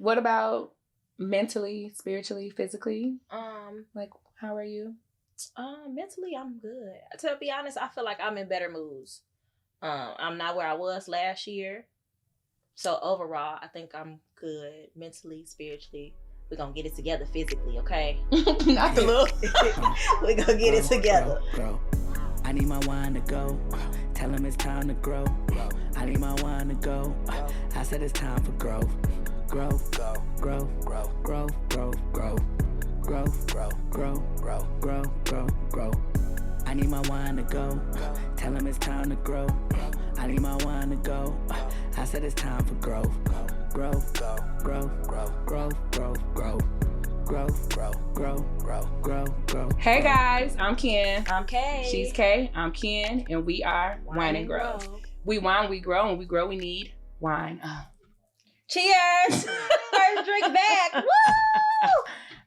What about mentally, spiritually, physically? Like, how are you? Mentally, I'm good. To be honest, I feel like I'm in better moods. I'm not where I was last year. So overall, I think I'm good mentally, spiritually. We're going to get it together physically, okay? Not the look. We're going to get it together. Grow. I need my wine to go. Tell him it's time to grow. I need my wine to go. I said it's time for growth. Grow, grow, grow, grow, grow, grow, grow, grow, grow, grow, grow, grow, grow. I need my wine to go. Tell him it's time to grow. I need my wine to go. I said it's time for growth. Grow, grow, grow, grow, grow, grow, grow, grow, grow, grow, grow, grow. Hey guys, I'm Ken. I'm Kay. She's Kay. I'm Ken, and we are Wine and Grow. We wine, we grow, and we grow, we need wine. Cheers! First drink back. Woo!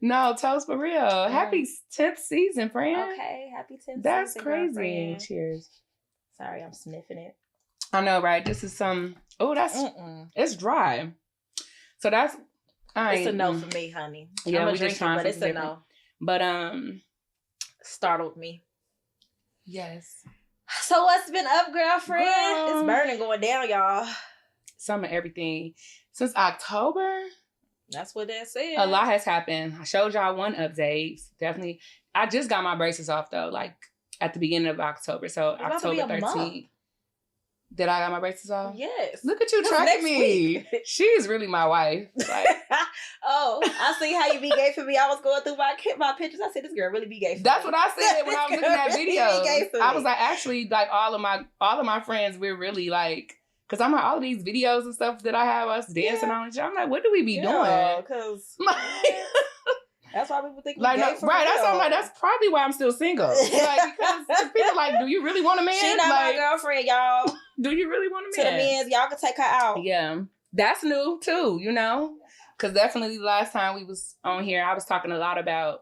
No, toast for real. Happy 10th season, friend. Okay, happy 10th That's season. crazy. Girlfriend. Cheers. Sorry, I'm sniffing it. I know, right? This is some. Oh, that's. It's dry. So that's. It's a no for me, honey. Yeah, I'm a we just drinker, trying but it's a different. no. But Startled me. yes. So what's been up, girlfriend? Girl. It's burning going down, y'all. Some of everything since October. That's what that said. A lot has happened. I showed y'all one update. Definitely. I just got my braces off though, like at the beginning of October. So It's about to be October a 13th. month. Did I got my braces off? Yes. Look at you That's tracking next me. week. She's really my wife. Like, Oh, I see how you be gay for me. I was going through my pictures. I said, this girl really be gay for that's me. what I said when I was looking at Really be gay videos. for I me. was like, actually, like all of my friends, we're really like, because I'm like all of these videos and stuff that I have us dancing on and shit. I'm like, what do we be doing? Because Like, that's why people think we like gay no, for right? real. That's why I'm like, that's probably why I'm still single. Like because people like, do you really want a man? She not like, my girlfriend, y'all. do you really want a To man? the men, y'all can take her out. Yeah, that's new too. You know, because definitely the last time we was on here, I was talking a lot about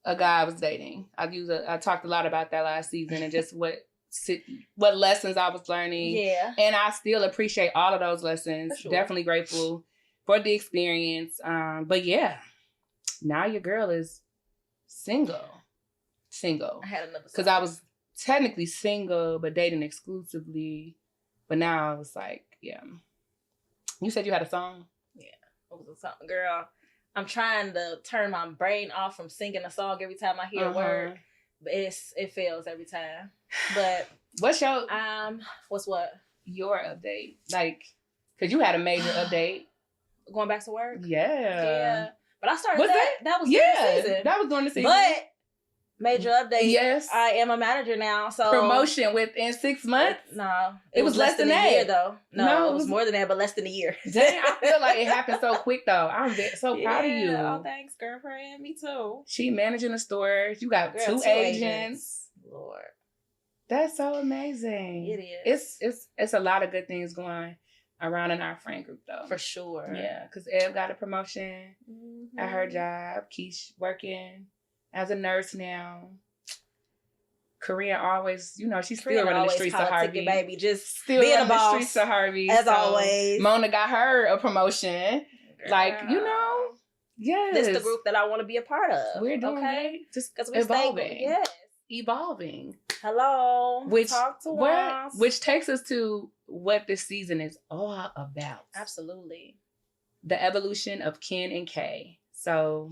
a guy I was dating. I talked a lot about that last season and just what lessons I was learning. Yeah. And I still appreciate all of those lessons. For sure. Definitely grateful for the experience. But yeah, now your girl is single. I had another Because I was technically single, but dating exclusively. But now it's like, yeah. You said you had a song? Yeah. It was a song. Girl, I'm trying to turn my brain off from singing a song every time I hear a word. But it fails every time. But what's your what's what? Your update? Like, because you had a major update. Going back to work? Yeah. Yeah. But I started Was that was during the season. That was during the season. But major update. Yes. I am a manager now. So promotion within 6 months. No. It was less than a that. year though. No, it was more than that, but less than a year. Dang, I feel like it happened so quick though. I'm so proud of you. Oh, thanks, girlfriend. Me too. She managing a store. You got Girl, two agents. Lord. That's so amazing. It is. It's a lot of good things going around in our friend group though. For sure. Yeah, because Ev got a promotion at her job. Keish working as a nurse now. Korean always, she's still running the streets of Harvey. Baby, just still being running a boss, the streets of Harvey. as always. Mona got her a promotion. Girl. Like, yes. This is the group that I want to be a part of. We're doing okay? Just Because we're evolving. stable. Yes. Evolving. Hello. Talk to us. Which takes us to what this season is all about. Absolutely. The evolution of Ken&Kay. So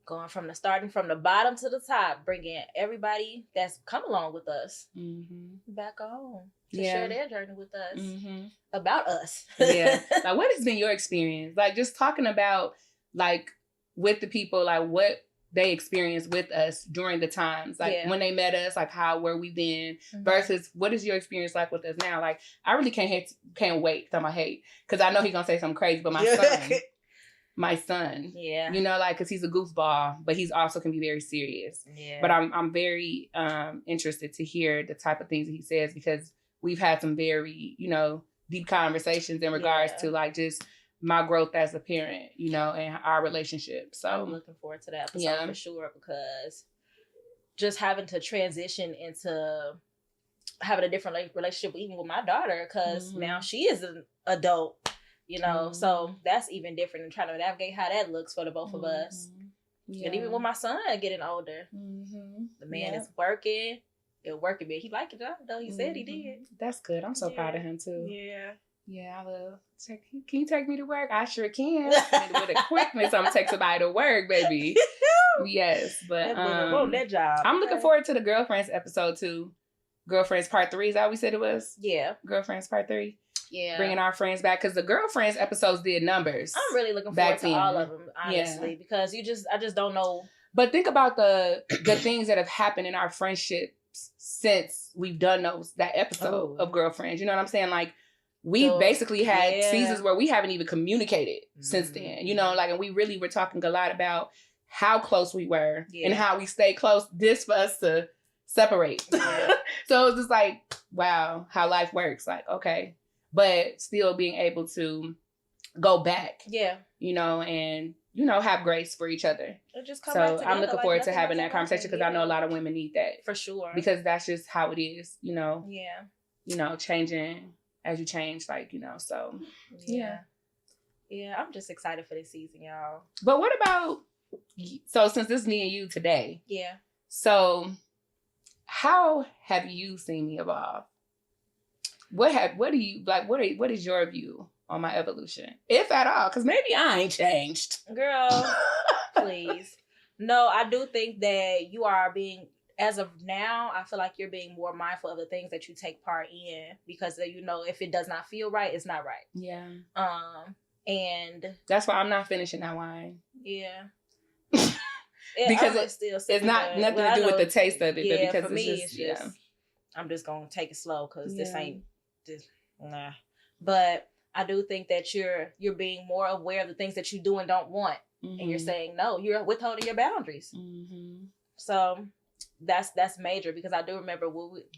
going starting from the bottom to the top, bringing everybody that's come along with us back on to share their journey with us about us. Yeah. Like, what has been your experience? Like, just talking about, like, with the people, like, what they experienced with us during the times, like when they met us, like how were we then versus what is your experience like with us now? Like, I really can't wait to hate because I know he's gonna say something crazy, but my son, yeah, like, because he's a goofball, but he's also can be very serious. Yeah, but I'm very interested to hear the type of things that he says because we've had some very deep conversations in regards to like just my growth as a parent, and our relationship. So I'm looking forward to that episode for sure, because just having to transition into having a different relationship even with my daughter, because now she is an adult You know, so that's even different and trying to navigate how that looks for the both of us. Yeah. And even with my son getting older, the man is working. He'll work a bit. He liked it though. He said he did. That's good. I'm so proud of him too. Yeah. Yeah, I love. Can you take me to work? I sure can. And with a quickness, I'm gonna take somebody to work, baby. Yes, but that job. I'm looking forward to the Girlfriends episode too. Girlfriends Part 3, is that what we said it was? Yeah. Girlfriends Part 3. Yeah. Bringing our friends back, because the Girlfriends episodes did numbers. I'm really looking forward to all of them, honestly, because I just don't know. But think about the things that have happened in our friendships since we've done that episode of Girlfriends. You know what I'm saying? Like, we basically had seasons where we haven't even communicated since then. You know, like, and we really were talking a lot about how close we were and how we stay close. This for us to separate. So it's just like, wow, how life works. Like, okay. But still being able to go back. Yeah. You know, and, you know, have grace for each other. So I'm looking forward to having that conversation, because I know a lot of women need that. For sure. Because that's just how it is, you know. Yeah. You know, changing as you change, like, you know, so. Yeah. Yeah, I'm just excited for this season, y'all. But what about, so since this is me and you today. Yeah. So how have you seen me evolve? What is your view on my evolution, if at all? Because maybe I ain't changed. Girl, please. No, I do think that you are being, as of now, I feel like you're being more mindful of the things that you take part in, because you know, if it does not feel right, it's not right. Yeah. And that's why I'm not finishing that wine. Yeah. Because it's not nothing to do with the taste of it, but because for me, it's just I'm just gonna take it slow, because this ain't just nah. But I do think that you're being more aware of the things that you do and don't want, and you're saying no. You're withholding your boundaries. So that's major, because I do remember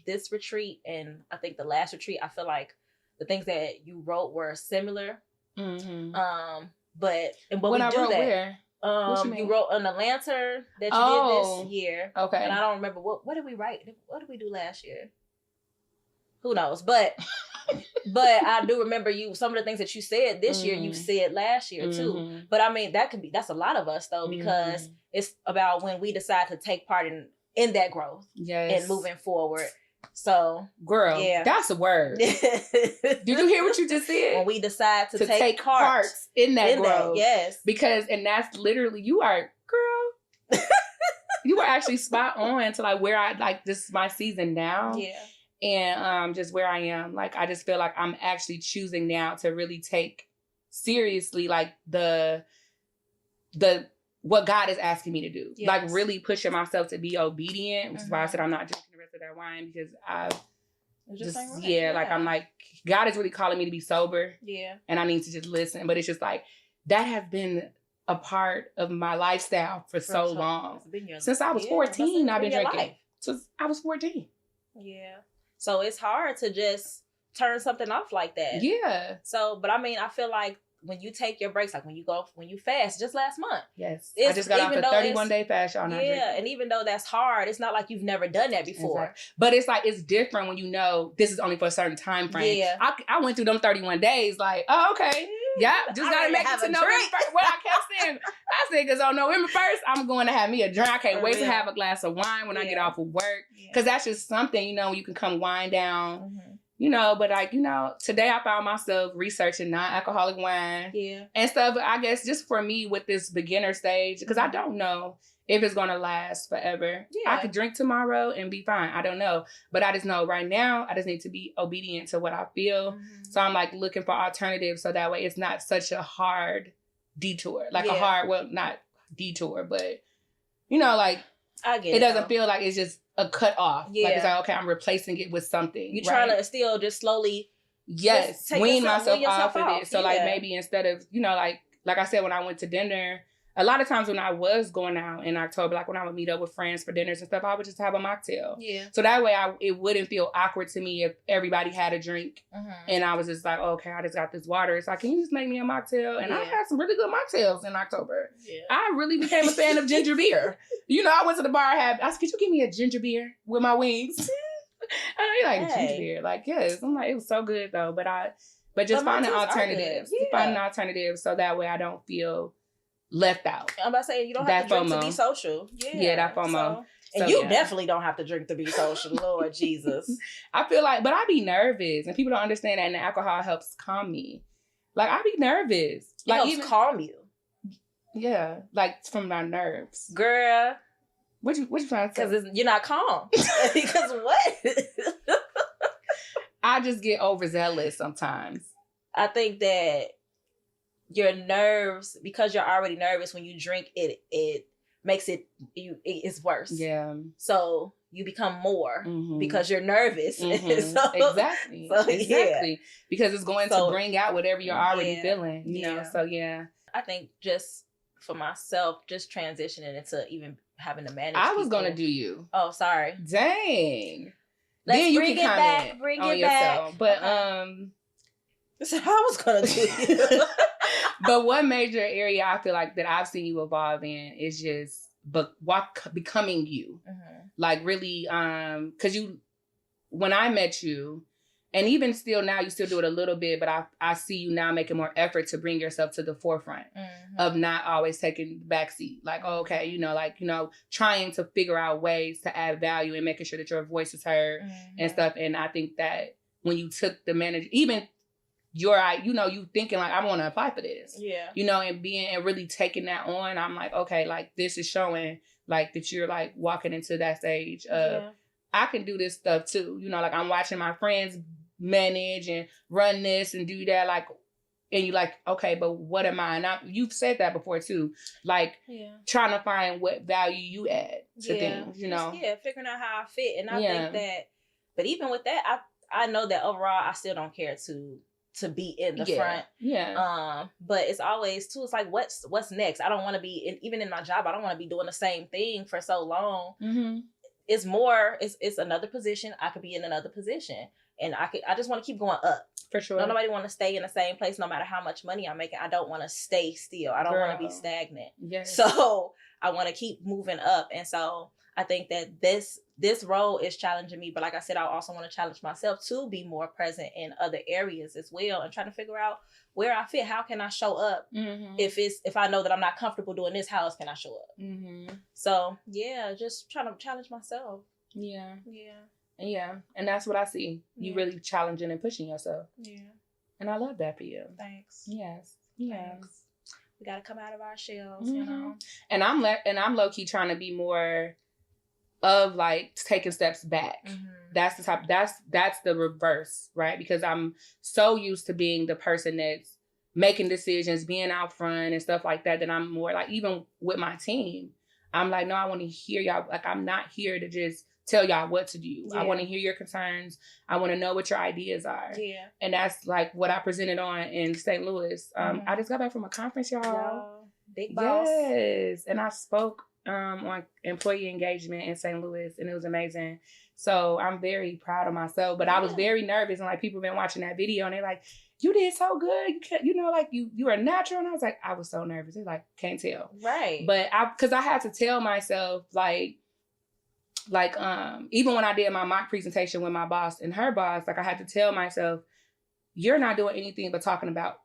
this retreat and I think the last retreat, I feel like the things that you wrote were similar. But when I wrote that. Where? You wrote on the lantern that you did this year. Okay. And I don't remember what did we write? What did we do last year? Who knows? But I do remember some of the things that you said this year, you said last year too. But I mean, that's a lot of us though, because it's about when we decide to take part in that growth and moving forward. So, girl, that's a word. Did you hear what you just said? When we decide to take part in that growth. Because, and that's literally, you are, girl, you are actually spot on to like where I, like, this is my season now. Yeah. And just where I am. Like, I just feel like I'm actually choosing now to really take seriously, like, the what God is asking me to do. Yes. Like, really pushing myself to be obedient, which is why I said I'm not drinking the rest of that wine, because I'm like, God is really calling me to be sober. Yeah. And I need to just listen. But it's just like, that has been a part of my lifestyle for so long. Since I was 14, I've been drinking. Since I was 14. Yeah. So it's hard to just turn something off like that. Yeah. So, but I mean, I feel like when you take your breaks, like when you fast, just last month. Yes. I just got off a 31-day fast, y'all. Yeah, and even though that's hard, it's not like you've never done that before. Exactly. But it's like, it's different when you know this is only for a certain time frame. Yeah. I went through them 31 days like, oh, okay. Yeah, just got to make it to November 1st. Well, I kept saying, because on November 1st, I'm going to have me a drink. I can't wait to have a glass of wine when I get off of work. Because that's just something, you know, you can come wind down. You know, but like, you know, today I found myself researching non-alcoholic wine and stuff. I guess just for me with this beginner stage, because I don't know if it's going to last forever. Yeah. I could drink tomorrow and be fine. I don't know. But I just know right now, I just need to be obedient to what I feel. So I'm like looking for alternatives so that way it's not such a hard detour. Like a hard, well, not detour, but, you know, like, I get it doesn't feel like it's just a cut off. Yeah. Like it's like, okay, I'm replacing it with something. You try to still just slowly wean myself off of it. So like maybe instead of, you know, like I said, when I went to dinner, a lot of times when I was going out in October, like when I would meet up with friends for dinners and stuff, I would just have a mocktail. Yeah. So that way it wouldn't feel awkward to me if everybody had a drink and I was just like, oh, okay, I just got this water. It's like, can you just make me a mocktail? And I had some really good mocktails in October. Yeah. I really became a fan of ginger beer. You know, I went to the bar, I said, could you give me a ginger beer with my wings? And you're like, ginger beer? Like, yes. I'm like, it was so good though. But But just find an alternative. Find an alternative so that way I don't feel left out. I'm about to say, you don't have to drink to be social. Yeah, that FOMO. And you definitely don't have to drink to be social. Lord Jesus. I feel like, but I be nervous, and people don't understand that, and the alcohol helps calm me. Like, I be nervous. It helps calm you. Yeah, like from my nerves. Girl. What you trying to say? Because you're not calm. Because what? I just get overzealous sometimes. I think that your nerves, because you're already nervous, when you drink it makes it's worse. Yeah. So you become more because you're nervous. Mm-hmm. Exactly. Yeah. Because it's going to bring out whatever you're already feeling. You know. So yeah. I think just for myself, just transitioning into even having to manage. I was gonna do you. Oh, sorry. Dang. Let's then you bring can it comment back. Bring on it yourself. back. But I was gonna do you. But one major area I feel like that I've seen you evolve in is just becoming you. Mm-hmm. Like really, because when I met you, and even still now, you still do it a little bit, but I see you now making more effort to bring yourself to the forefront of not always taking the backseat. Like, oh, okay, trying to figure out ways to add value and making sure that your voice is heard and stuff. And I think that when you took the manager, even you thinking like, I want to apply for this, and really taking that on, I'm like, okay, like this is showing like that you're like walking into that stage of, I can do this stuff too. Like I'm watching my friends manage and run this and do that, like, and you like, okay, but what am I? And you've said that before too, like trying to find what value you add to things, figuring out how I fit. And I think that, but even with that, I know that overall I still don't care to be in the front. Yeah. But it's always too, it's like, what's next? I don't want to be, even in my job, I don't want to be doing the same thing for so long. Mm-hmm. It's more, it's another position. I could be in another position. And I just want to keep going up. For sure. Nobody want to stay in the same place no matter how much money I'm making. I don't want to stay still. I don't want to be stagnant. Yes. So I want to keep moving up. And so I think that this role is challenging me. But like I said, I also want to challenge myself to be more present in other areas as well and trying to figure out where I fit. How can I show up? Mm-hmm. If I know that I'm not comfortable doing this, how else can I show up? Mm-hmm. So yeah, just trying to challenge myself. Yeah. Yeah. Yeah. And that's what I see. You really challenging and pushing yourself. Yeah. And I love that for you. Thanks. Yes. Yeah. Thanks. We got to come out of our shells, mm-hmm. And I'm low key trying to be more of like taking steps back. Mm-hmm. That's the reverse, right? Because I'm so used to being the person that's making decisions, being out front and stuff like that I'm more like, even with my team, I'm like, no, I want to hear y'all. Like, I'm not here to just tell y'all what to do. Yeah. I want to hear your concerns. I want to know what your ideas are. Yeah. And that's like what I presented on in St. Louis. I just got back from a conference, y'all. Big boss. Yes. And I spoke on employee engagement in St. Louis, and it was amazing. So I'm very proud of myself, but I was very nervous, and like people been watching that video and they're like, you did so good. You were natural. And I was like, I was so nervous. It's like, can't tell. Right. But because I had to tell myself like even when I did my mock presentation with my boss and her boss, like I had to tell myself, you're not doing anything but talking about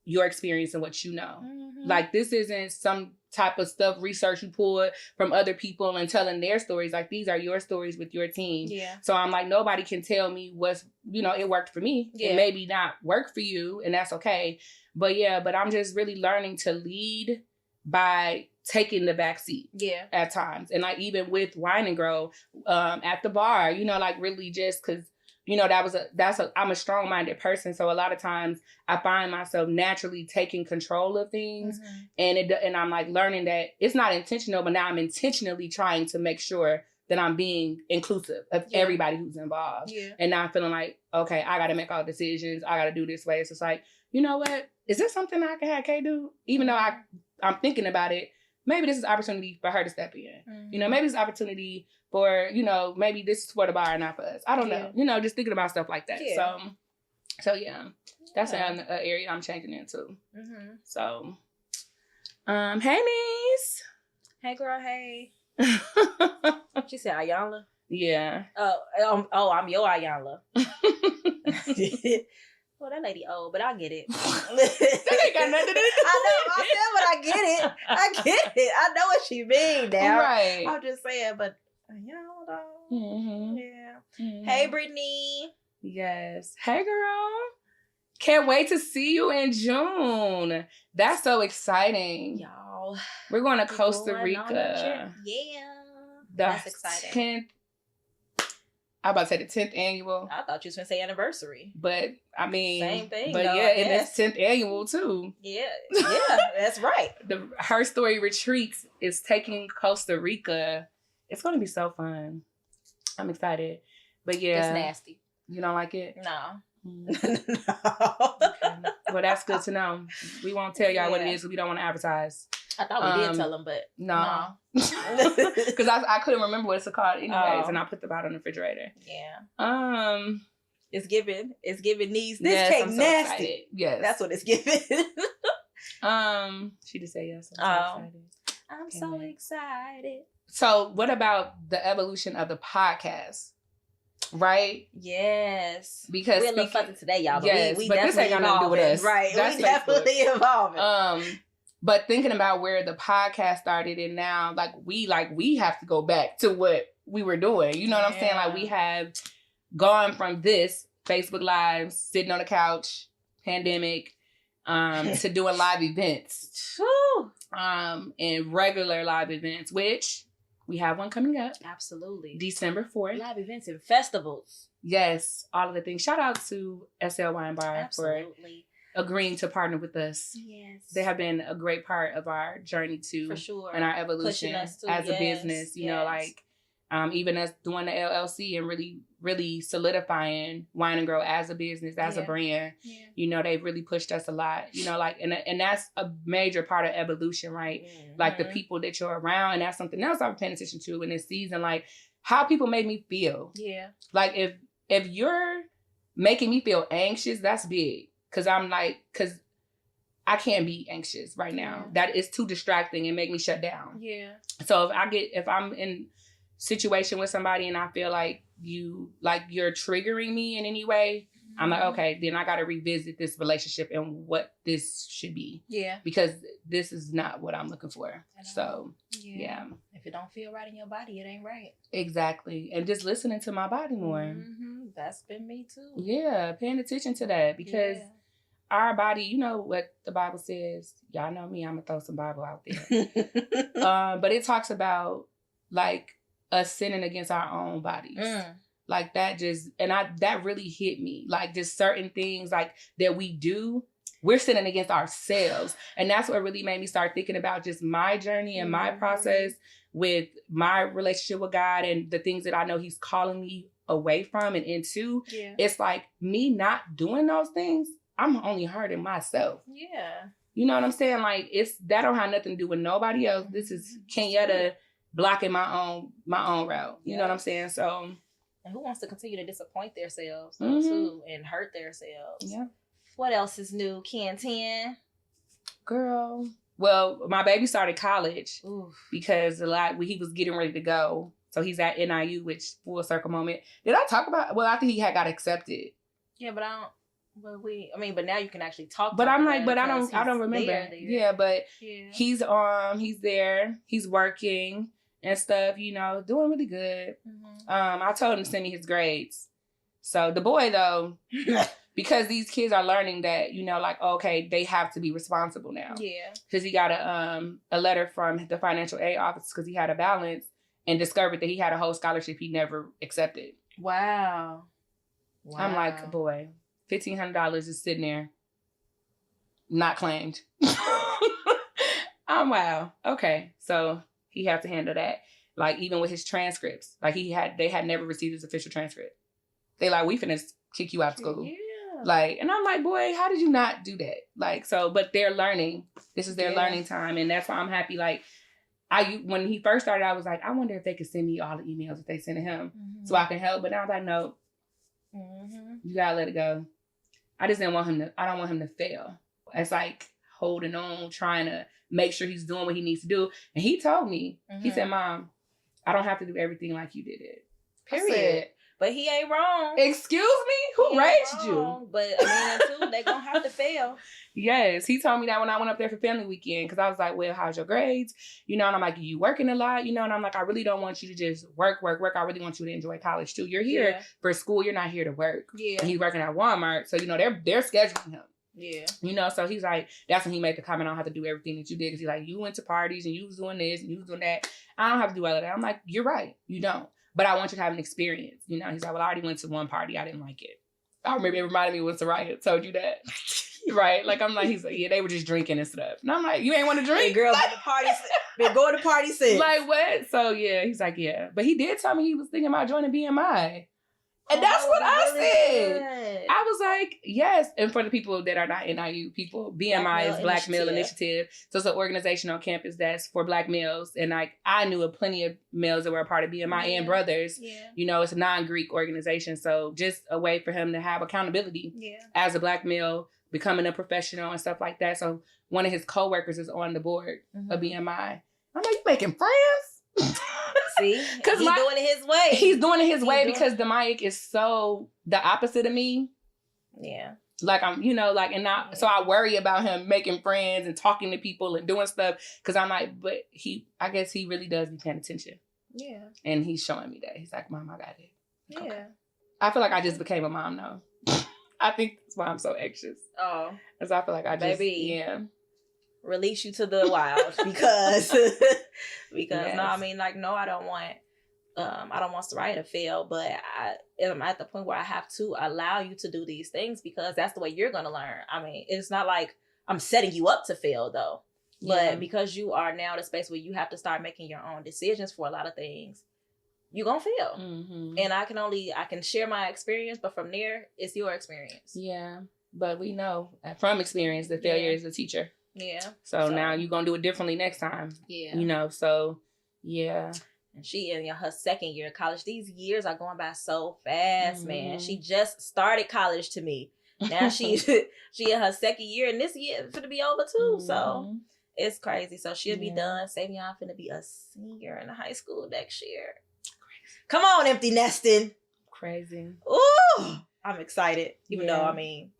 your experience and what you know. Mm-hmm. Like this isn't some type of stuff, research you pulled from other people and telling their stories. Like these are your stories with your team. Yeah. So I'm like, nobody can tell me what's, it worked for me. Yeah. It maybe not work for you, and that's okay. But I'm just really learning to lead by taking the back seat at times. And like even with Wine&Grow at the bar, like really just because I'm a strong-minded person. So a lot of times I find myself naturally taking control of things. Mm-hmm. And I'm like learning that it's not intentional, but now I'm intentionally trying to make sure that I'm being inclusive of everybody who's involved. Yeah. And now I'm feeling like, okay, I got to make all decisions. I got to do this way. It's just like, you know what? Is this something I can have Kay do? Even though I'm thinking about it, maybe this is opportunity for her to step in. Mm-hmm. Maybe it's opportunity for, maybe this is for the bar and not for us. I don't know. Just thinking about stuff like that. Yeah. So yeah, that's an area I'm changing into. Mm-hmm. So, hey, niece. Hey, girl, hey. She said Ayanla? Yeah. Oh, I'm your Ayanla. Well, that lady old, but I get it. That ain't got nothing to do with it. I know. I said, but I get it. I know what she mean now. Right. I'm just saying, but though. Mm-hmm. Yeah. Mm-hmm. Hey, Brittany. Yes. Hey, girl. Can't wait to see you in June. That's so exciting. Y'all. We're going to Costa Rica. Yeah. That's exciting. I'm about to say the 10th annual. I thought you was going to say anniversary. But, I mean. Same thing, But though, yeah, and it's 10th annual, too. Yeah, that's right. The Her Story Retreats is taking Costa Rica. It's going to be so fun. I'm excited. But yeah. It's nasty. You don't like it? No. No. Okay. Well, that's good to know. We won't tell y'all what it is because we don't want to advertise. I thought we did tell them, but no. Because I couldn't remember what it's called anyways, and I put the bottle in the refrigerator. Yeah. It's giving knees. This yes, cake I'm so nasty. Excited. Yes. That's what it's giving. She just said yes. I'm so excited. So what about the evolution of the podcast? Right? Yes. Because we're a little fuzzy today, y'all. But yes, we but definitely this ain't got nothing to do with us. Right. That's we definitely evolving. But thinking about where the podcast started and now, we have to go back to what we were doing. You know what I'm saying? Like we have gone from this Facebook Lives, sitting on the couch, pandemic, to doing live events. And regular live events, which we have one coming up. Absolutely. December 4th. Live events and festivals. Yes, all of the things. Shout out to SL Wine Bar Absolutely. for agreeing to partner with us. Yes. They have been a great part of our journey too. For sure. And our evolution as a business, you know, even us doing the LLC and really, really solidifying Wine&Grow as a business, as a brand. Yeah. You know, they've really pushed us a lot, you know, and that's a major part of evolution, right? Mm-hmm. Like the people that you're around, and that's something else I've been paying attention to in this season, like how people make me feel. Yeah. Like if you're making me feel anxious, that's big. Cause I can't be anxious right now. Yeah. That is too distracting and make me shut down. Yeah. So if I'm in situation with somebody and I feel like you're triggering me in any way, I'm like, okay, then I got to revisit this relationship and what this should be. Yeah. Because this is not what I'm looking for. So, yeah. If it don't feel right in your body, it ain't right. Exactly. And just listening to my body more. Mm-hmm. That's been me too. Yeah. Paying attention to that because our body, you know what the Bible says. Y'all know me. I'm going to throw some Bible out there. But it talks about like us sinning against our own bodies. Like that that really hit me. Like just certain things like that we do, we're sinning against ourselves. And that's what really made me start thinking about just my journey and my process with my relationship with God and the things that I know He's calling me away from and into. Yeah. It's like me not doing those things, I'm only hurting myself. Yeah. You know what I'm saying? Like that don't have nothing to do with nobody else. This is Kenyatta blocking my own route. You know what I'm saying? So, and who wants to continue to disappoint themselves too and hurt themselves? Yeah. What else is new, Ken? Girl. Well, my baby started college because he was getting ready to go. So he's at NIU, which full circle moment. Did I talk about? Well, I think he got accepted. Yeah, but I don't. But now you can actually talk. But I'm like, but I don't remember. There. Yeah, but he's there. He's working and stuff. You know, doing really good. Mm-hmm. I told him to send me his grades. So the boy though, because these kids are learning that, you know, like okay, they have to be responsible now. Yeah. Because he got a letter from the financial aid office because he had a balance and discovered that he had a whole scholarship he never accepted. Wow. I'm like, boy. $1,500 is sitting there, not claimed. Wow. Okay. So he had to handle that. Like even with his transcripts, like they had never received his official transcript. They like, we finna kick you out of school. Yeah. Like, and I'm like, boy, how did you not do that? Like, so, but they're learning. This is their learning time. And that's why I'm happy. Like when he first started, I was like, I wonder if they could send me all the emails that they sent to him so I can help. But now I'm like, no, you gotta let it go. I don't want him to fail. It's like holding on, trying to make sure he's doing what he needs to do. And he told me, he said, Mom, I don't have to do everything like you did it. Period. But he ain't wrong. Excuse me? Who raised you? But I mean, too, they gonna have to fail. Yes, he told me that when I went up there for family weekend, because I was like, well, how's your grades? You know, and I'm like, you working a lot? You know, and I'm like, I really don't want you to just work. I really want you to enjoy college too. You're here for school. You're not here to work. Yeah. And he's working at Walmart. So, you know, they're scheduling him. Yeah. You know, so he's like, that's when he made the comment, I don't have to do everything that you did. Because he's like, you went to parties and you was doing this and you was doing that. I don't have to do all of that. I'm like, you're right. You don't. But I want you to have an experience. You know, he's like, well, I already went to one party. I didn't like it. I remember it reminded me when Soraya told you that. Right? Like, I'm like, he's like, yeah, they were just drinking and stuff. And I'm like, you ain't want to drink? Hey, girl, been going to party since. Like, what? So, yeah, he's like, yeah. But he did tell me he was thinking about joining BMI. And that's what I said. Good. I was like, yes. And for the people that are not NIU people, BMI is Black Male Initiative. So it's an organization on campus that's for Black males. And like, I knew of plenty of males that were a part of BMI and brothers. Yeah. You know, it's a non-Greek organization. So just a way for him to have accountability as a Black male, becoming a professional and stuff like that. So one of his coworkers is on the board of BMI. I'm like, you making friends? See, because he's doing it his way. He's doing it his way because the Mike is so the opposite of me. Yeah. Like I'm, you know, like, and not, so I worry about him making friends and talking to people and doing stuff. Cause I'm like, but I guess he really does be paying attention. Yeah. And he's showing me that. He's like, Mom, I got it. Yeah. Okay. I feel like I just became a mom though. I think that's why I'm so anxious. Oh. Because I feel like I just, release you to the wild because no, I mean, like, no, I don't want Soraya to fail, but I am at the point where I have to allow you to do these things because that's the way you're going to learn. I mean, it's not like I'm setting you up to fail though, but because you are now in a space where you have to start making your own decisions for a lot of things, you're going to fail. Mm-hmm. And I can share my experience, but from there, it's your experience. Yeah. But we know from experience that failure is a teacher. Yeah. So now you're going to do it differently next time. Yeah. You know, so yeah. And she in her second year of college. These years are going by so fast, man. She just started college to me. Now she in her second year, and this year is going to be over too. So it's crazy. So she'll be done. Savion finna be a senior in high school next year. Crazy. Come on, empty nesting. Crazy. Ooh, I'm excited. Even though, I mean,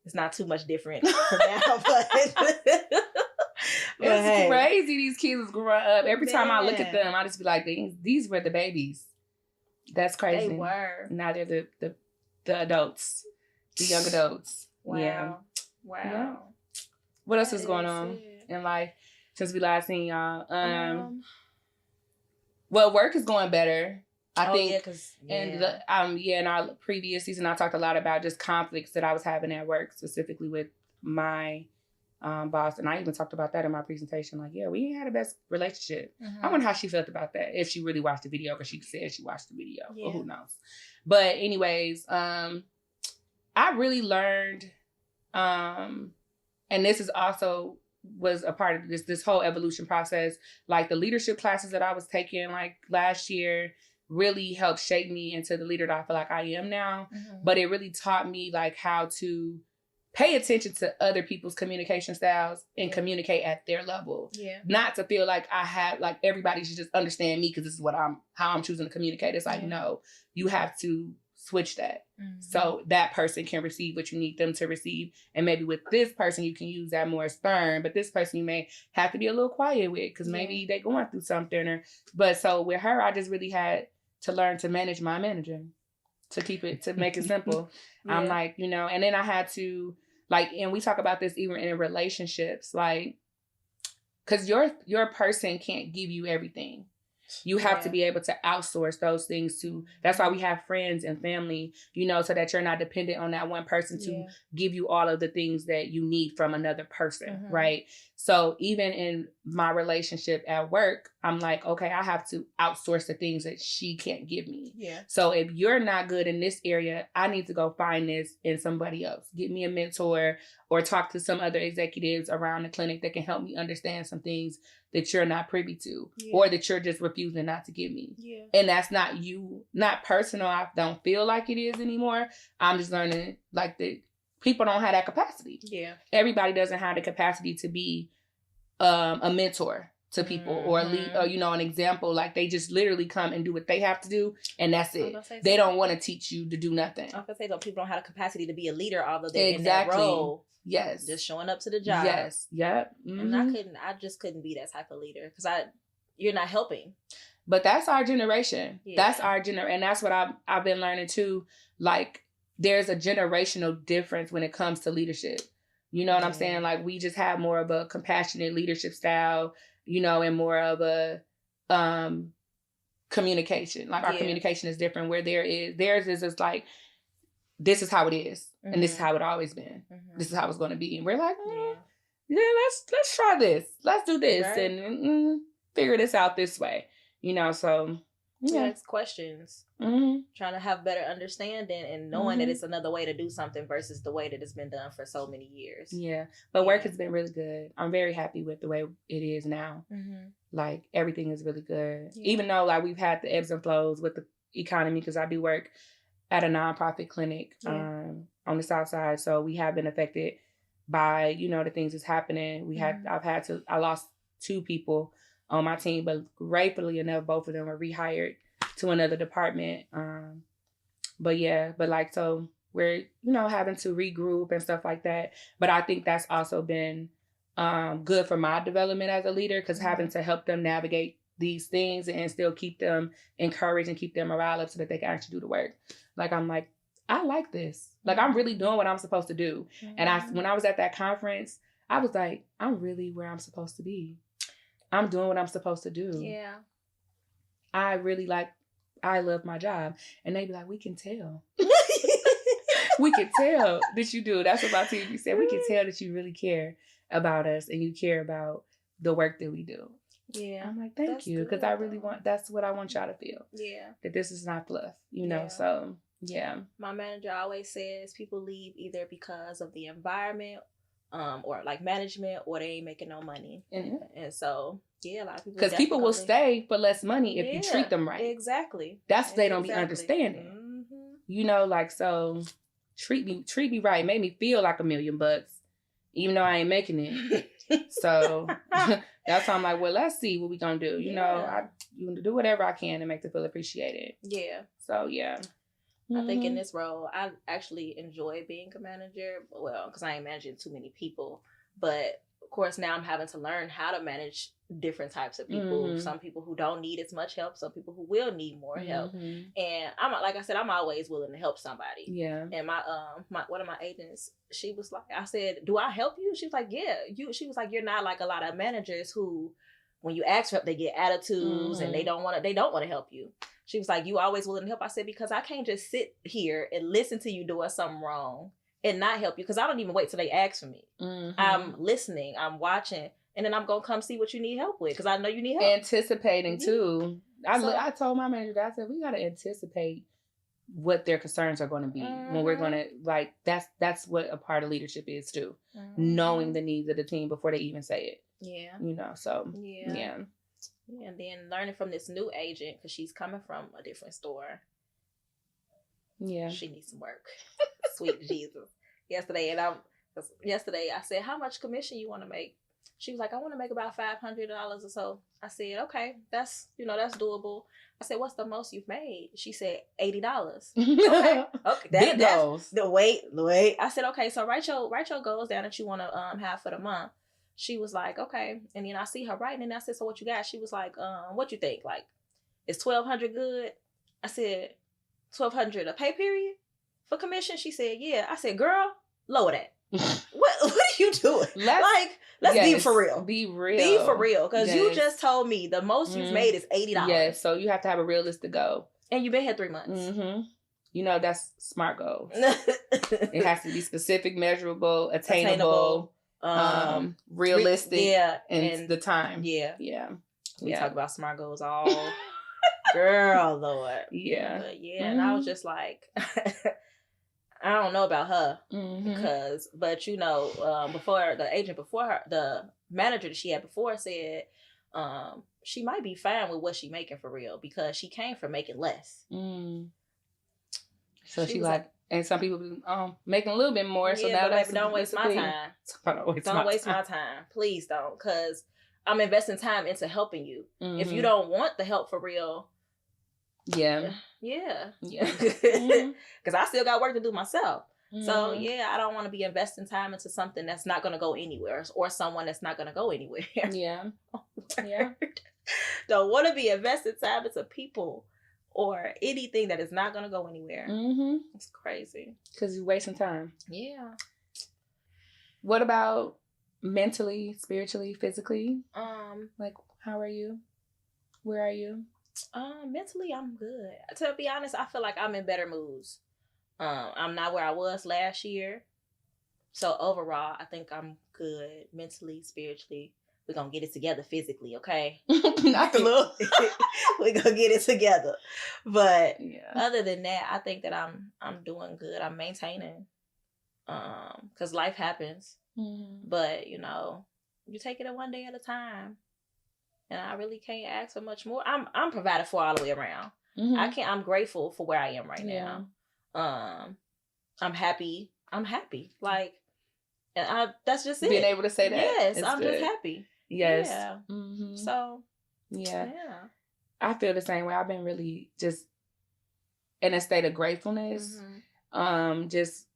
it's not too much different from now, but it's crazy. These kids growing up. Every time I look at them, I just be like, these were the babies. That's crazy. They were. Now they're the adults, the young adults. Wow. Yeah. Wow. Yeah. What else is going on in life since we last seen y'all? Well, work is going better. I think, in our previous season, I talked a lot about just conflicts that I was having at work, specifically with my boss. And I even talked about that in my presentation. Like, we ain't had the best relationship. I wonder how she felt about that, if she really watched the video, because she said she watched the video. Well, who knows? But anyways, I really learned, and this is also was a part of this whole evolution process. Like the leadership classes that I was taking like last year really helped shape me into the leader that I feel like I am now. But it really taught me like how to pay attention to other people's communication styles and communicate at their level. Yeah. Not to feel like I have, like everybody should just understand me because this is how I'm choosing to communicate. It's like, no, you have to switch that. So that person can receive what you need them to receive. And maybe with this person, you can use that more stern, but this person you may have to be a little quiet with because maybe they're going through something. But so with her, I just really had to learn to manage my manager, to make it simple. I'm like, and then I had to and we talk about this even in relationships, like, cause your person can't give you everything. You have to be able to outsource those things too. That's why we have friends and family, so that you're not dependent on that one person to give you all of the things that you need from another person, right? So even in my relationship at work, I'm like, okay, I have to outsource the things that she can't give me. Yeah. So if you're not good in this area, I need to go find this in somebody else. Get me a mentor or talk to some other executives around the clinic that can help me understand some things that you're not privy to or that you're just refusing not to give me. Yeah. And that's not not personal. I don't feel like it is anymore. I'm just learning like that people don't have that capacity. Yeah. Everybody doesn't have the capacity to be a mentor to people or you know, an example. Like they just literally come and do what they have to do, and that's it. They don't want to teach you to do nothing. I was gonna say though, people don't have the capacity to be a leader, although they're in that role. Yes, just showing up to the job. Yes, yep. And I just couldn't be that type of leader because you're not helping. But that's our generation. Yeah. That's our and that's what I've been learning too. Like there's a generational difference when it comes to leadership. You know what I'm saying? Like we just have more of a compassionate leadership style, you know, and more of a communication. Like our communication is different where theirs is just like, this is how it is. And this is how it always been. This is how it's going to be. And we're like, let's try this. Let's do this and figure this out this way. You know, so ask questions. Trying to have better understanding and knowing that it's another way to do something versus the way that it's been done for so many years. Yeah. But work has been really good. I'm very happy with the way it is now. Like everything is really good. Even though like we've had the ebbs and flows with the economy, because I do work at a nonprofit clinic on the South Side. So we have been affected by, you know, the things that's happening. I lost 2 people on my team, but gratefully enough, both of them were rehired to another department. So we're, you know, having to regroup and stuff like that. But I think that's also been good for my development as a leader, because having to help them navigate these things and still keep them encouraged and keep their morale up so that they can actually do the work. Like, I'm like, I like this. Like, I'm really doing what I'm supposed to do. And when I was at that conference, I was like, I'm really where I'm supposed to be. I'm doing what I'm supposed to do. Yeah. I love my job. And they be like, we can tell. We can tell that you do. That's what my TV said. We can tell that you really care about us and you care about the work that we do. Yeah. I'm like, thank you. Because I really that's what I want y'all to feel. Yeah. That this is not fluff, you know? So, yeah. My manager always says people leave either because of the environment or like management, or they ain't making no money. And so, a lot of people. Because people will stay for less money if you treat them right. Exactly. That's what they don't be understanding. You know, like, so treat me right. Make me feel like $1 million, even though I ain't making it. So that's why I'm like, well, let's see what we gonna do. You know, I do whatever I can to make them feel appreciated. Yeah. So yeah. I think in this role, I actually enjoy being a manager. Well, because I ain't managing too many people. But, of course, now I'm having to learn how to manage different types of people. Some people who don't need as much help. Some people who will need more help. And like I said, I'm always willing to help somebody. Yeah. And my one of my agents, she was like, I said, do I help you? She was like, yeah. She was like, you're not like a lot of managers who, when you ask for help, they get attitudes and they don't want to help you. She was like, you always willing to help? I said, because I can't just sit here and listen to you doing something wrong and not help you, because I don't even wait till they ask for me. I'm listening, I'm watching, and then I'm going to come see what you need help with, because I know you need help. Anticipating, too. I told my manager that, I said, we got to anticipate what their concerns are going to be when we're going to, like, that's what a part of leadership is, too. Knowing the needs of the team before they even say it. Yeah. You know, so, yeah. Yeah, and then learning from this new agent, because she's coming from a different store. Yeah. She needs some work. Sweet Jesus. Yesterday, I said, how much commission you want to make? She was like, I want to make about $500 or so. I said, okay, that's doable. I said, what's the most you've made? She said, $80. Okay. That's the wait. I said, okay, so write your goals down that you want to have for the month. She was like, okay. And then I see her writing, and I said, so what you got? She was like, what you think? Like, is $1,200 good? I said, $1,200 a pay period for commission? She said, yeah. I said, girl, lower that. What are you doing? Let's be for real. Be real. Be for real. Because you just told me the most you've made is $80. Yes, so you have to have a realistic goal. And you've been here 3 months. You know, that's SMART goals. It has to be specific, measurable, attainable. Realistic, and the time. We talk about SMART goals all girl, Lord. But and I was just like, I don't know about her but you know, before the manager that she had before said, she might be fine with what she making for real, because she came from making less. So she like. And some people making a little bit more. So now but baby, don't waste my time. Don't waste my time. Please don't. Because I'm investing time into helping you. Mm-hmm. If you don't want the help for real, yeah. Because I still got work to do myself. Mm-hmm. So yeah, I don't want to be investing time into something that's not going to go anywhere, or someone that's not going to go anywhere. Yeah. Yeah. Don't want to be investing time into people or anything that is not going to go anywhere. Mm-hmm. It's crazy. Because you're wasting time. Yeah. What about mentally, spiritually, physically? Like, how are you? Where are you? Mentally, I'm good. To be honest, I feel like I'm in better moods. I'm not where I was last year. So overall, I think I'm good mentally, spiritually. We're going to get it together physically, okay? Not the little. We're going to get it together. But yeah. Other than that, I think that I'm doing good. I'm maintaining. Because life happens. Mm-hmm. But, you take it one day at a time. And I really can't ask for much more. I'm provided for all the way around. Mm-hmm. I'm grateful for where I am right yeah. now. I'm happy. Like, and that's just it. Being able to say that. Yes, I'm good. Just happy. Yes. Yeah. Mm-hmm. So. Yeah. I feel the same way. I've been really just in a state of gratefulness. Mm-hmm. Just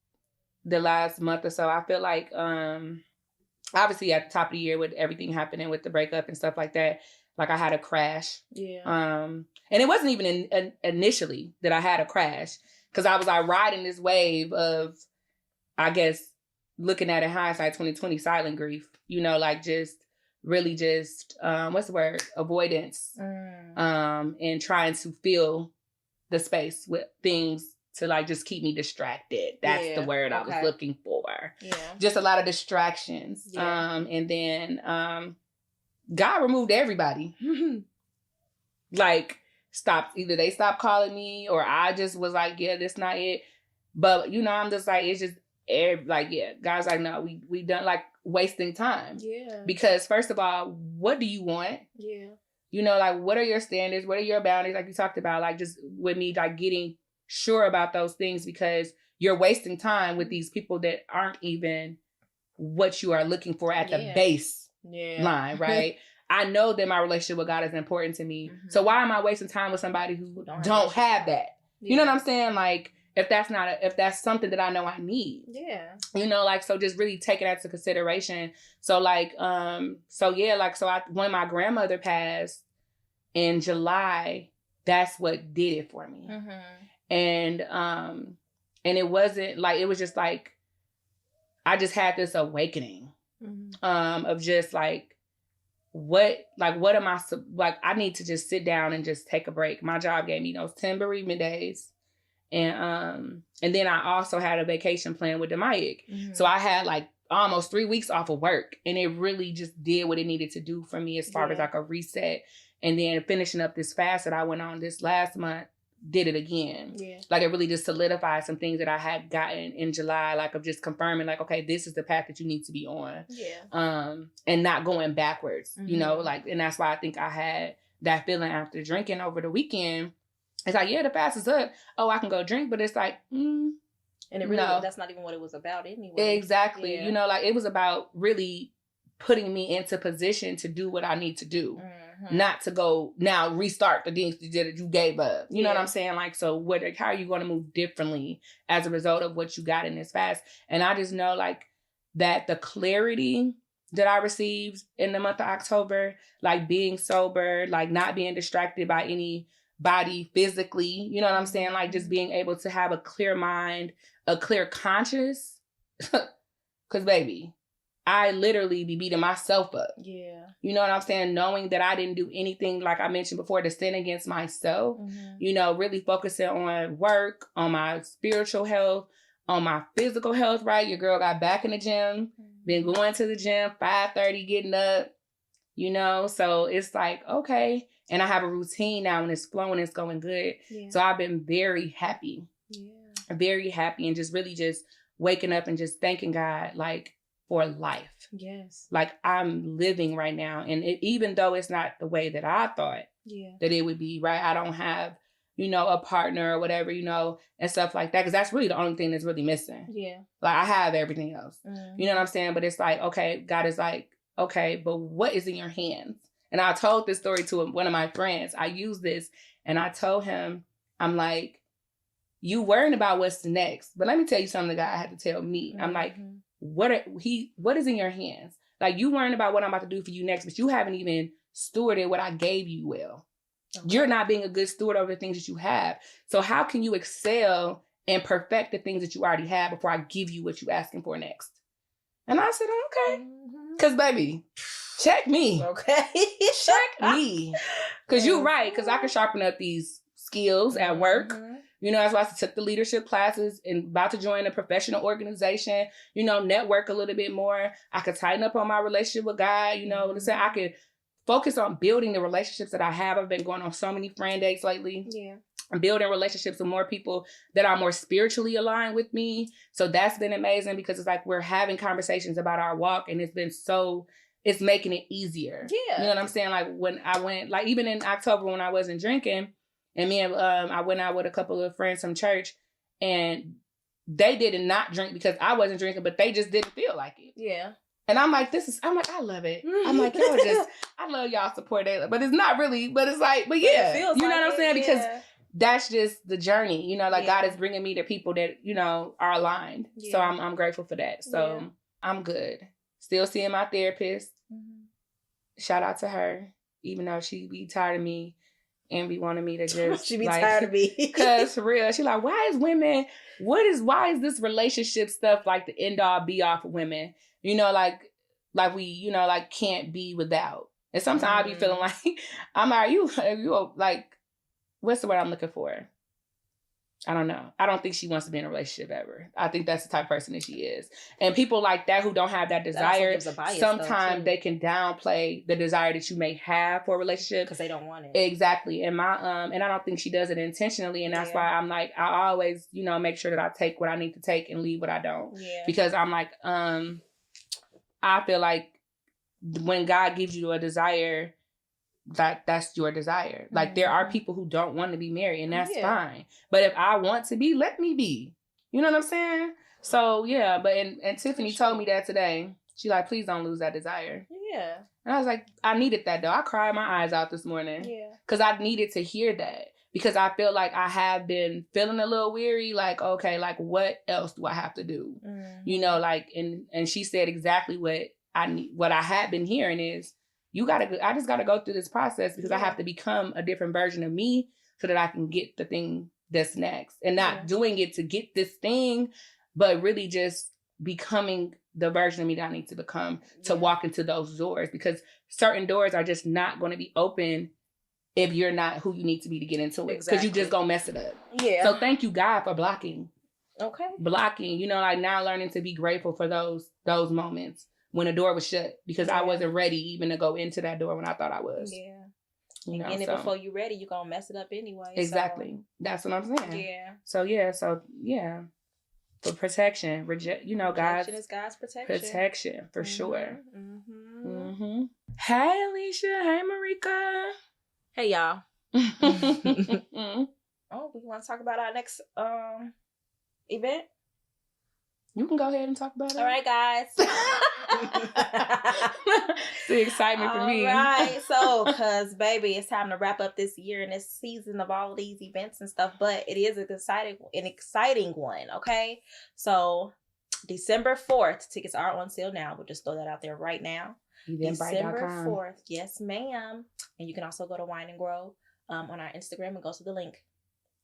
the last month or so. I feel like, obviously at the top of the year with everything happening with the breakup and stuff like that, like I had a crash. Yeah. And it wasn't even initially that I had a crash, because I was like riding this wave of, I guess, looking at it hindsight 2020 silent grief, like just really just, what's the word? Avoidance. And trying to fill the space with things to like just keep me distracted. That's the word I was looking for. Yeah. Just a lot of distractions. Yeah. And then God removed everybody. Like either they stopped calling me or I just was like, yeah, this not it. But I'm just like, it's just God's like, no, we done like wasting time. Yeah. Because first of all, what do you want? Yeah. Like what are your standards? What are your boundaries? Like you talked about, like just with me, like getting sure about those things, because you're wasting time with these people that aren't even what you are looking for at the base line, right? I know that my relationship with God is important to me. Mm-hmm. So why am I wasting time with somebody who don't have that? Yeah. You know what I'm saying? Like if that's something that I know I need. Yeah. So just really taking that into consideration. So when my grandmother passed in July, that's what did it for me. Mm-hmm. And it wasn't like, it was just like, I just had this awakening, of just like, what am I, like, I need to just sit down and just take a break. My job gave me those 10 bereavement days. And then I also had a vacation plan with Demayik. Mm-hmm. So I had like almost 3 weeks off of work, and it really just did what it needed to do for me as far as like a reset. And then finishing up this fast that I went on this last month, did it again. Yeah. Like it really just solidified some things that I had gotten in July, like of just confirming like, okay, this is the path that you need to be on. Yeah. And not going backwards, mm-hmm. And that's why I think I had that feeling after drinking over the weekend. It's like, yeah, the fast is up. Oh, I can go drink, but it's like, and it really, that's not even what it was about anyway. Exactly. Yeah. It was about really putting me into position to do what I need to do. Mm-hmm. Not to go now restart the things that you gave up. You know what I'm saying? Like, so how are you going to move differently as a result of what you got in this fast? And I just know like that the clarity that I received in the month of October, like being sober, like not being distracted by anybody physically, you know what I'm saying? Like just being able to have a clear mind, a clear conscience. 'Cause baby, I literally be beating myself up. Yeah. You know what I'm saying? Knowing that I didn't do anything, like I mentioned before, to sin against myself. Mm-hmm. Really focusing on work, on my spiritual health, on my physical health, right? Your girl got back in the gym, been going to the gym, 5:30, getting up, So it's like, okay. And I have a routine now and it's flowing, it's going good. Yeah. So I've been very happy. Yeah. Very happy, and just really just waking up and just thanking God, like, for life. Yes. Like I'm living right now. And even though it's not the way that I thought that it would be, right? I don't have, a partner or whatever, and stuff like that. 'Cause that's really the only thing that's really missing. Yeah. Like I have everything else. Mm-hmm. You know what I'm saying? But it's like, okay, God is like, okay, but what is in your hands? And I told this story to one of my friends. I used this and I told him, I'm like, you worrying about what's next. But let me tell you something the guy had to tell me. I'm like, what is in your hands? Like, you worrying about what I'm about to do for you next, but you haven't even stewarded what I gave you well. Okay. You're not being a good steward over the things that you have. So how can you excel and perfect the things that you already have before I give you what you're asking for next? And I said, okay. Because, baby, check me. Okay. Check me. Because you're right. Because I can sharpen up these skills at work. You know, that's why I took the leadership classes and about to join a professional organization, you know, network a little bit more. I could tighten up on my relationship with God, you know, I could focus on building the relationships that I have. I've been going on so many friend dates lately. Yeah. I'm building relationships with more people that are more spiritually aligned with me. So that's been amazing because it's like we're having conversations about our walk and it's making it easier. Yeah. You know what I'm saying? Like when I went, like even in October when I wasn't drinking, and me and I went out with a couple of friends from church, and they did not drink because I wasn't drinking, but they just didn't feel like it. Yeah. And I'm like, I love it. I'm like, I love y'all support it. But it's not really, but it's like, but yeah. You know like what I'm saying? Yeah. Because that's just the journey. You know, like God is bringing me to people that, you know, are aligned. Yeah. So I'm grateful for that. So I'm good. Still seeing my therapist. Shout out to her, even though she be tired of me. And be wanting me to just she be tired of me. Cause for real, she like, why is this relationship stuff like the end all be all for women? You know, like we, you know, like can't be without. And sometimes I be feeling like, I'm like, you like, what's the word I'm looking for? I don't know. I don't think she wants to be in a relationship ever. I think that's the type of person that she is. And people like that who don't have that desire, sometimes they can downplay the desire that you may have for a relationship. Because they don't want it. Exactly. And and I don't think she does it intentionally. And that's why I'm like, I always, you know, make sure that I take what I need to take and leave what I don't. Yeah. Because I'm like, I feel like when God gives you a desire, that's your desire. Like there are people who don't want to be married and that's fine. But if I want to be, let me be. You know what I'm saying? So yeah, but and Tiffany told me that today. She like, please don't lose that desire. Yeah. And I was like, I needed that though. I cried my eyes out this morning. Yeah. Because I needed to hear that. Because I feel like I have been feeling a little weary. Like, okay, like what else do I have to do? You know, like, and she said exactly what I had been hearing is, I just gotta go through this process because I have to become a different version of me so that I can get the thing that's next. And not doing it to get this thing, but really just becoming the version of me that I need to become to walk into those doors. Because certain doors are just not going to be open if you're not who you need to be to get into it. Because you just gonna mess it up. Yeah. So thank you, God, for blocking. Okay. Blocking, you know, like now learning to be grateful for those moments. When the door was shut, because I wasn't ready even to go into that door when I thought I was. Yeah. You know, and then before you're ready, you're going to mess it up anyway. Exactly. So. That's what I'm saying. Yeah. So for protection, you know, protection is God's protection. Protection, for sure. Hey, Alicia. Hey, Marika. Hey, y'all. Oh, we want to talk about our next event? You can go ahead and talk about it. All right, guys. The excitement for me. All right. So, because, baby, it's time to wrap up this year and this season of all these events and stuff. But it is an exciting one, okay? So, December 4th, tickets are on sale now. We'll just throw that out there right now. December 4th. Yes, ma'am. And you can also go to Wine&Grow on our Instagram and go to the link.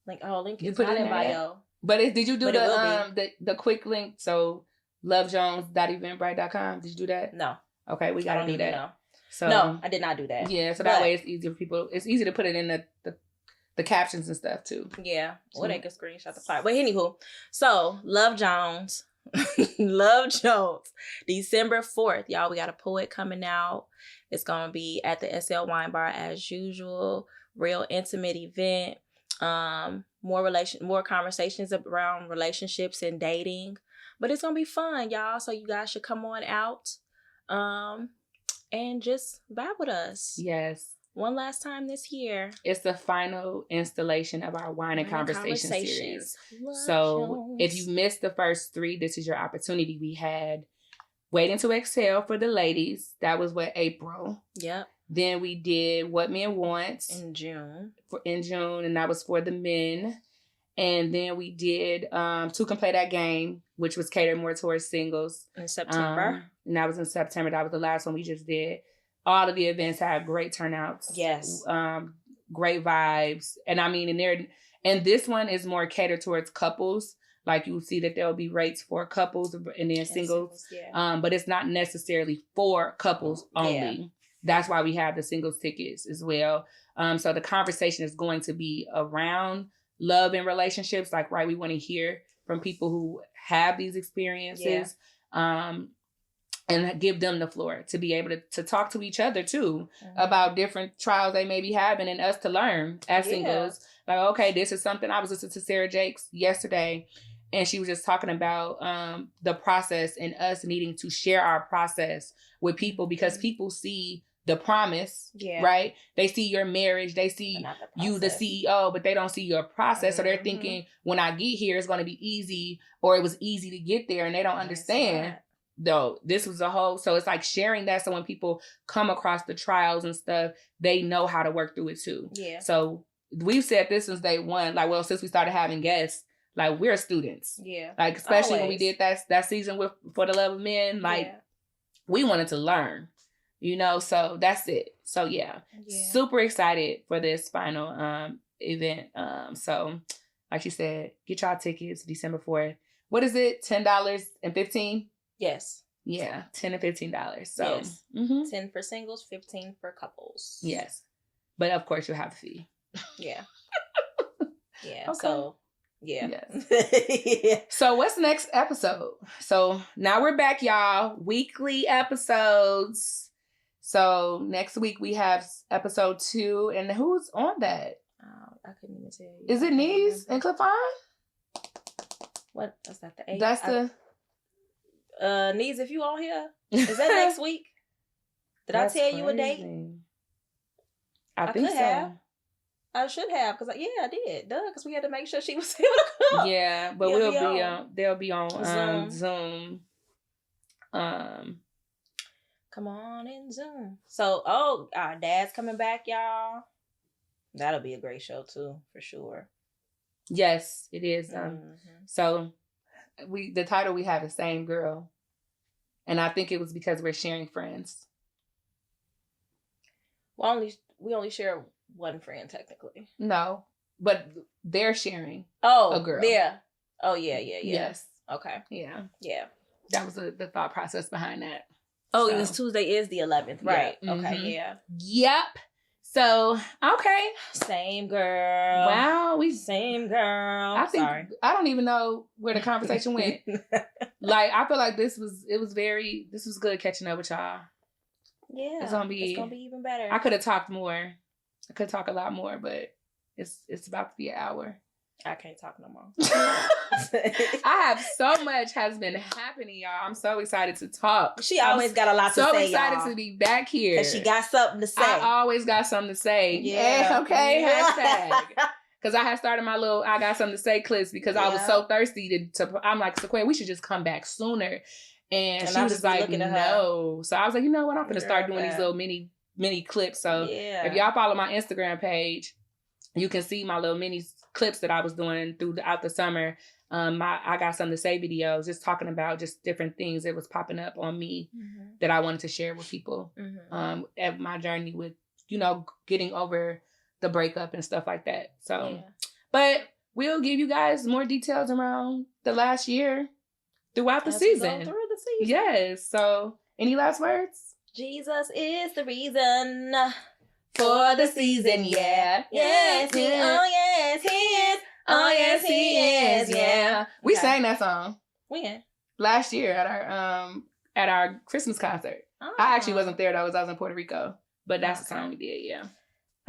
Link is not in bio. But did you do the quick link? So lovejones.eventbrite.com. Did you do that? No. Okay, we gotta do that. Know. So no, I did not do that. Yeah, so that way it's easier for people. It's easy to put it in the captions and stuff too. Yeah, or they can screenshot the file. But anywho, so Love Jones, December 4th, y'all. We got a poet coming out. It's gonna be at the SL Wine Bar as usual. Real intimate event. More conversations around relationships and dating, but it's gonna be fun, y'all. So you guys should come on out, and just vibe with us. Yes. One last time this year. It's the final installation of our Wine and Conversation series. So if you missed the first 3, this is your opportunity. We had Waiting to Exhale for the ladies. That was April. Yep. Then we did What Men Want in June, and that was for the men. And then we did Two Can Play That Game, which was catered more towards singles. In September. And that was in September. That was the last one we just did. All of the events had great turnouts. Yes. Great vibes. And I mean, and this one is more catered towards couples. Like you see that there will be rates for couples and then singles. Yeah. But it's not necessarily for couples only. Yeah. That's why we have the singles tickets as well. So the conversation is going to be around love and relationships. Like, right, we want to hear from people who have these experiences, and give them the floor to be able to talk to each other too, about different trials they may be having, and us to learn as singles. Like, okay, this is something. I was listening to Sarah Jakes yesterday, and she was just talking about the process and us needing to share our process with people, because people see the promise, right? They see your marriage, they see you, the CEO, but they don't see your process. So they're thinking, when I get here, it's going to be easy, or it was easy to get there, and they don't understand. Though this was a whole, so it's like sharing that, so when people come across the trials and stuff, they know how to work through it too. Yeah. So we've said this since day one, like, well, since we started having guests, like, we're students. Yeah. Like, especially when we did that season with For the Love of Men, like, we wanted to learn. You know, so that's it. So super excited for this final event. So like you said, get y'all tickets December 4th. What is it? $10 and $15? Yes. Yeah, $10 and $15. So 10 for singles, 15 for couples. Yes. But of course you'll have a fee. Yeah. Yeah. Okay. So yes. So what's the next episode? So now we're back, y'all. Weekly episodes. So next week we have episode 2, and who's on that? I couldn't even tell you. Is it Nees and Cliffon? What? That's not the 8th. That's the Nees. If you on here, is that next week? Did I tell you a date? I think could so. Have. I should have, because I did. Because we had to make sure she was able to come. Yeah, but they'll be on Zoom. Come on in Zoom. So, our dad's coming back, y'all. That'll be a great show too, for sure. Yes, it is. So the title we have is Same Girl. And I think it was because we're sharing friends. Well, we only share one friend technically. No, but they're sharing a girl. Yeah. Oh, yeah. Yes. Okay. Yeah. Yeah. That was the thought process behind that. Oh, so. This Tuesday is the 11th, right? Yeah. Okay, yeah. Yep. So, okay. Same girl. Wow, same girl. I don't even know where the conversation went. Like, I feel like this was good catching up with y'all. Yeah. It's gonna be even better. I could have talked more. I could talk a lot more, but it's about to be an hour. I can't talk no more. I have so much has been happening, y'all. I'm so excited to talk. She always got a lot to say, so excited to be back here. Because she got something to say. I always got something to say. Yeah. Okay, hashtag. Because I had started my little I got something to say clips because I was so thirsty to I'm like, Sequoia, we should just come back sooner. And she was just like, no. So I was like, you know what? I'm going to start doing these little mini clips. So if y'all follow my Instagram page, you can see my little mini clips that I was doing throughout the summer. I got something to say videos, just talking about just different things that was popping up on me that I wanted to share with people at my journey with, getting over the breakup and stuff like that. So, but we'll give you guys more details around the last year throughout the season. Through the season. Yes. So, any last words? Jesus is the reason for the season, yeah. Yes, he is. Oh, yes, he is. Oh, yes, he is, yeah. We sang that song. When? Last year at our Christmas concert. Oh. I actually wasn't there, though. I was in Puerto Rico. But that's the song we did, yeah.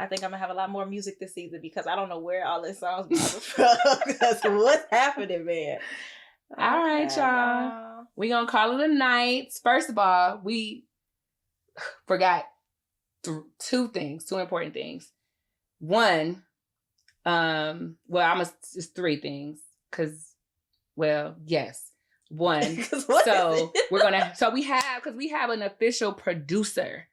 I think I'm going to have a lot more music this season because I don't know where all this songs be from. Because what's happening, man? All right, y'all. We going to call it a night. First of all, we forgot two important things. One, it's 3 things. Because, yes. one. So we have an official producer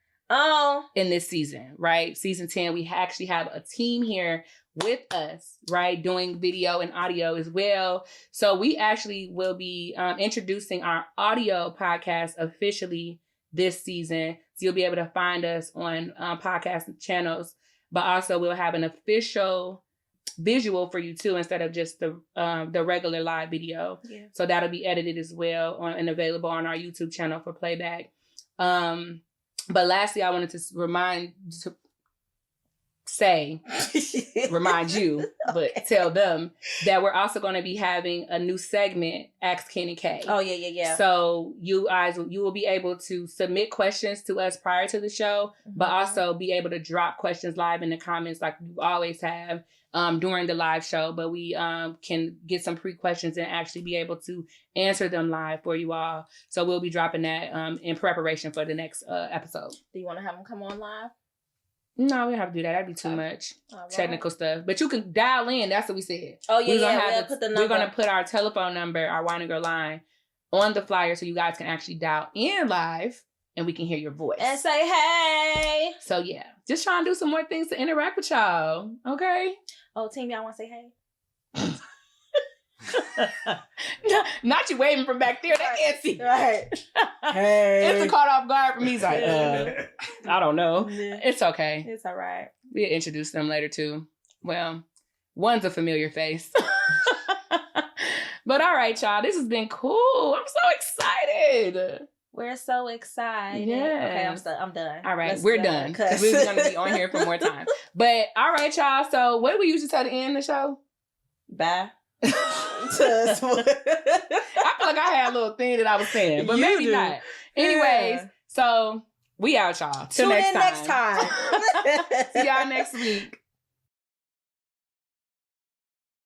in this season, right? Season 10, we actually have a team here with us, right? Doing video and audio as well. So we actually will be introducing our audio podcast officially this season. So you'll be able to find us on podcast channels, but also we'll have an official visual for you too, instead of just the regular live video. Yeah. So that'll be edited as well and available on our YouTube channel for playback. But lastly, I wanted to remind you, but tell them that we're also going to be having a new segment, Ask Ken&Kay. Oh, yeah. So you will be able to submit questions to us prior to the show, but also be able to drop questions live in the comments like you always have during the live show. But we can get some pre-questions and actually be able to answer them live for you all. So we'll be dropping that in preparation for the next episode. Do you want to have them come on live? No, we don't have to do that. That'd be too much technical stuff. But you can dial in. That's what we said. Oh, yeah, put the number. We're going to put our telephone number, our Wine&Grow line, on the flyer so you guys can actually dial in live and we can hear your voice. And say, hey. So, yeah. Just trying to do some more things to interact with y'all. Okay? Oh, team, y'all want to say hey? Not you waving from back there. They can't see. Right. Hey. It's a caught off guard for me. He's like, I don't know. Yeah. It's okay. It's all right. We'll introduce them later too. Well, one's a familiar face. But all right, y'all. This has been cool. I'm so excited. We're so excited. Yeah. Okay, I'm done. All right, we're done. Because we're going to be on here for more time. But all right, y'all. So what do we usually say to end the show? Bye. I feel like I had a little thing that I was saying, but maybe not. Anyways, so we out, y'all. Till next time. Tune in next time. See y'all next week.